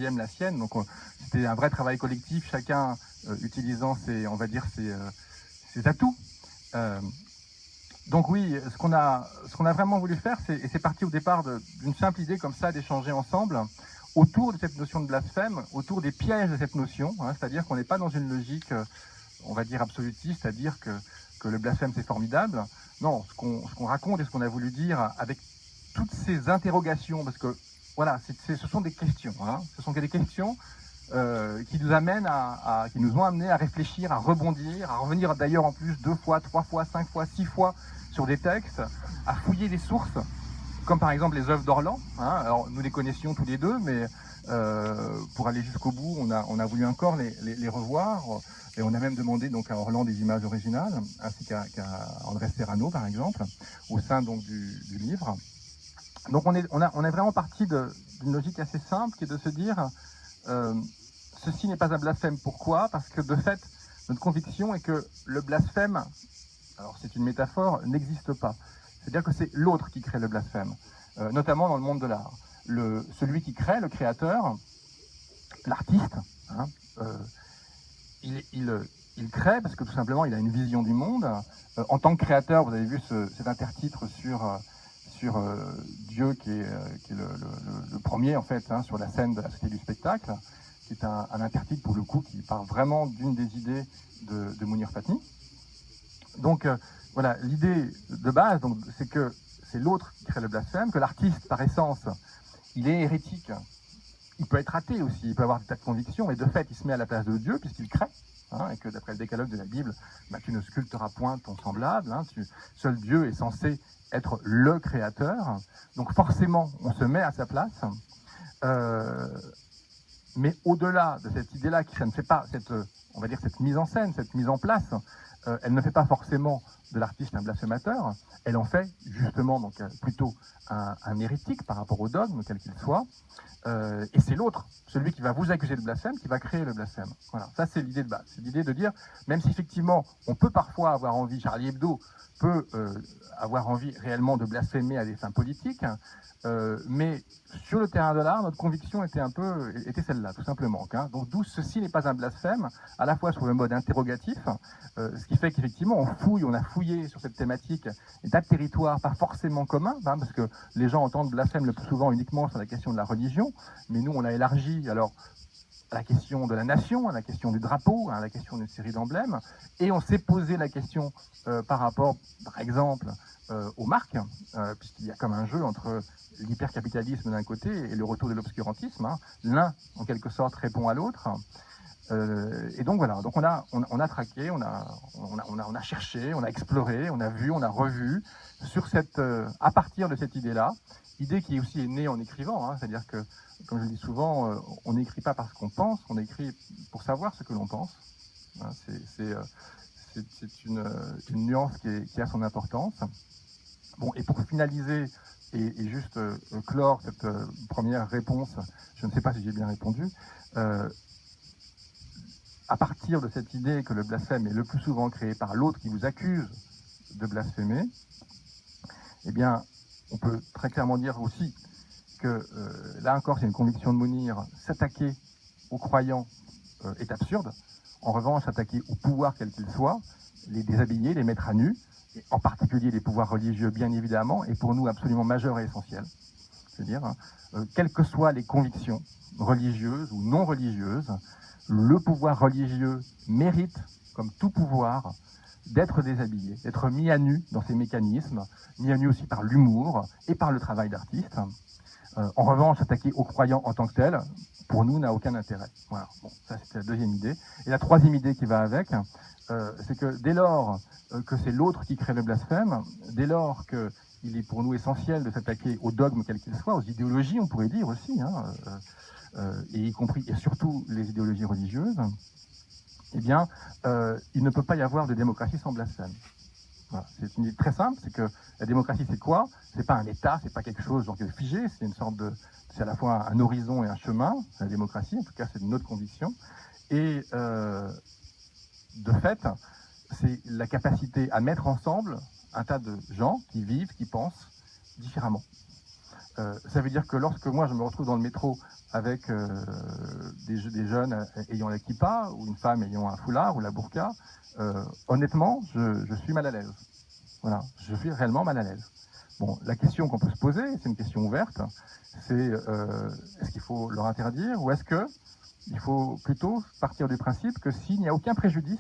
deuxième la sienne. Donc c'était un vrai travail collectif, chacun utilisant ses, on va dire, ses atouts. Donc oui, ce qu'on a vraiment voulu faire, et c'est parti au départ d'une simple idée comme ça, d'échanger ensemble autour de cette notion de blasphème, autour des pièges de cette notion, hein, c'est-à-dire qu'on n'est pas dans une logique, on va dire, absolutiste, c'est-à-dire que le blasphème c'est formidable. Non, ce qu'on raconte et ce qu'on a voulu dire avec toutes ces interrogations, parce que voilà, ce sont des questions, hein, ce sont des questions qui nous amènent qui nous ont amenés à réfléchir, à rebondir, à revenir d'ailleurs en plus 2 fois, 3 fois, 5 fois, 6 fois sur des textes, à fouiller des sources, comme par exemple les œuvres d'Orlan. Hein. Alors nous les connaissions tous les deux, mais pour aller jusqu'au bout, on a voulu encore les revoir, et on a même demandé donc à Orlan des images originales, ainsi qu'à André Serrano par exemple, au sein donc du livre. Donc on est vraiment parti d'une logique assez simple, qui est de se dire ceci n'est pas un blasphème. Pourquoi? Parce que de fait, notre conviction est que le blasphème, alors c'est une métaphore, n'existe pas. C'est-à-dire que c'est l'autre qui crée le blasphème, notamment dans le monde de l'art. Celui qui crée, le créateur, l'artiste, hein, il crée parce que tout simplement il a une vision du monde. En tant que créateur, vous avez vu cet intertitre sur Dieu qui est le premier en fait, hein, sur la scène de la Société du spectacle, qui est un intertitre pour le coup qui part vraiment d'une des idées de Mounir Fatmi. Donc voilà, l'idée de base, c'est que c'est l'autre qui crée le blasphème, que l'artiste par essence, il est hérétique, il peut être athée aussi, il peut avoir des tas de convictions, mais de fait il se met à la place de Dieu puisqu'il crée. Hein, et que d'après le décalogue de la Bible, tu ne sculpteras point ton semblable, hein, seul Dieu est censé être le créateur, donc forcément on se met à sa place, mais au-delà de cette idée-là, qui ne fait pas on va dire cette mise en scène, cette mise en place, elle ne fait pas forcément de l'artiste un blasphémateur, elle en fait justement donc plutôt un hérétique par rapport au dogme, quel qu'il soit, et c'est l'autre, celui qui va vous accuser de blasphème, qui va créer le blasphème. Voilà, ça c'est l'idée de base, c'est l'idée de dire, même si effectivement on peut parfois avoir envie, Charlie Hebdo peut avoir envie réellement de blasphémer à des fins politiques, mais sur le terrain de l'art, notre conviction était celle-là, tout simplement. Hein. Donc d'où ceci n'est pas un blasphème, à la fois sur le mode interrogatif, ce qui fait qu'effectivement on a fouillé sur cette thématique des tas de territoires pas forcément communs, hein, parce que les gens entendent blasphème le plus souvent uniquement sur la question de la religion, mais nous on l'a élargi alors à la question de la nation, à la question du drapeau, à la question d'une série d'emblèmes, et on s'est posé la question par rapport, par exemple, aux marques, puisqu'il y a comme un jeu entre l'hypercapitalisme d'un côté et le retour de l'obscurantisme. Hein. L'un, en quelque sorte, répond à l'autre. Et donc voilà, donc on a traqué, on a cherché, on a exploré, on a vu, on a revu sur à partir de cette idée-là, idée qui aussi est née en écrivant, hein, c'est-à-dire que, comme je le dis souvent, on n'écrit pas parce qu'on pense, on écrit pour savoir ce que l'on pense. Hein, c'est une nuance qui a son importance. Bon, et pour finaliser et juste clore cette première réponse, je ne sais pas si j'ai bien répondu, à partir de cette idée que le blasphème est le plus souvent créé par l'autre qui vous accuse de blasphémer, eh bien, on peut très clairement dire aussi que, là encore, c'est une conviction de Mounir, s'attaquer aux croyants est absurde. En revanche, s'attaquer au pouvoir quel qu'il soit, les déshabiller, les mettre à nu, et en particulier les pouvoirs religieux, bien évidemment, est pour nous absolument majeur et essentiel. C'est-à-dire, quelles que soient les convictions religieuses ou non religieuses, le pouvoir religieux mérite, comme tout pouvoir, d'être déshabillé, d'être mis à nu dans ses mécanismes, mis à nu aussi par l'humour et par le travail d'artiste. En revanche, s'attaquer aux croyants en tant que tels, pour nous, n'a aucun intérêt. Voilà. Bon, ça c'était la deuxième idée. Et la troisième idée qui va avec, c'est que dès lors que c'est l'autre qui crée le blasphème, dès lors qu'il est pour nous essentiel de s'attaquer aux dogmes quels qu'ils soient, aux idéologies, on pourrait dire aussi, hein, et y compris et surtout les idéologies religieuses, eh bien, il ne peut pas y avoir de démocratie sans blasphème. Voilà. C'est une idée très simple, c'est que la démocratie, c'est quoi? C'est pas un État, c'est pas quelque chose genre figé, c'est une sorte c'est à la fois un horizon et un chemin, la démocratie, en tout cas c'est notre conviction. Et de fait, c'est la capacité à mettre ensemble un tas de gens qui vivent, qui pensent différemment. Ça veut dire que lorsque moi je me retrouve dans le métro avec des jeunes ayant la kippa ou une femme ayant un foulard ou la burqa, honnêtement, je suis mal à l'aise. Voilà, je suis réellement mal à l'aise. Bon, la question qu'on peut se poser, c'est une question ouverte, c'est est-ce qu'il faut leur interdire ou est-ce qu'il faut plutôt partir du principe que s'il n'y a aucun préjudice,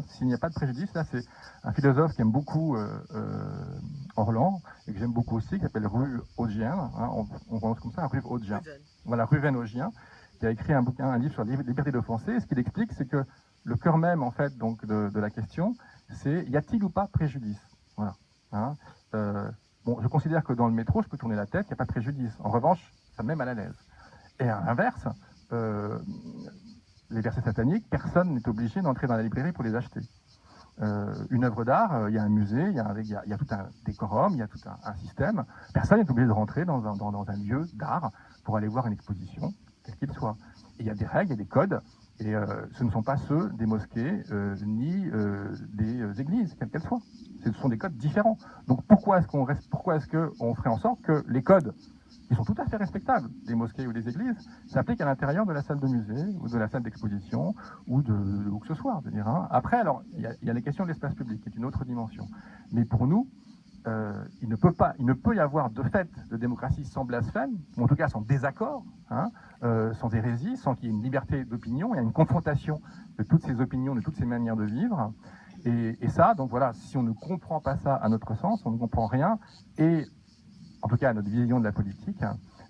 s'il n'y a pas de préjudice, là c'est un philosophe qui aime beaucoup Orlan et que j'aime beaucoup aussi, qui s'appelle Ruven-Augien, on prononce comme ça, Ruven-Augien. Voilà, Ruven-Augien, qui a écrit un livre sur la liberté d'offenser. Et ce qu'il explique, c'est que le cœur même en fait donc de la question, c'est y a-t-il ou pas préjudice. Voilà. Bon, je considère que dans le métro, je peux tourner la tête, il n'y a pas de préjudice. En revanche, ça me met mal à l'aise. Et à l'inverse, les versets sataniques, personne n'est obligé d'entrer dans la librairie pour les acheter. Une œuvre d'art, il y a un musée, il y a tout un décorum, il y a tout un système. Personne n'est obligé de rentrer dans un lieu d'art pour aller voir une exposition, quel qu'il soit. Et il y a des règles, il y a des codes, et ce ne sont pas ceux des mosquées ni des églises, quelles qu'elles soient. Ce sont des codes différents. Donc pourquoi est-ce qu'on ferait en sorte que les codes qui sont tout à fait respectables des mosquées ou des églises s'appliquent à l'intérieur de la salle de musée ou de la salle d'exposition ou où que ce soit. Je veux dire, Après, alors, il y a les questions de l'espace public, qui est une autre dimension. Mais pour nous, il ne peut y avoir de fait de démocratie sans blasphème, ou en tout cas sans désaccord, sans hérésie, sans qu'il y ait une liberté d'opinion, il y a une confrontation de toutes ces opinions, de toutes ces manières de vivre. Et ça, donc voilà, si on ne comprend pas ça à notre sens, on ne comprend rien, et en tout cas à notre vision de la politique,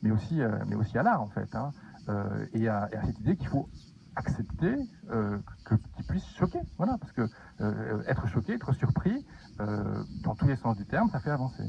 mais aussi à l'art en fait, et à cette idée qu'il faut accepter qu'il puisse choquer, voilà, parce que être choqué, être surpris, dans tous les sens du terme, ça fait avancer.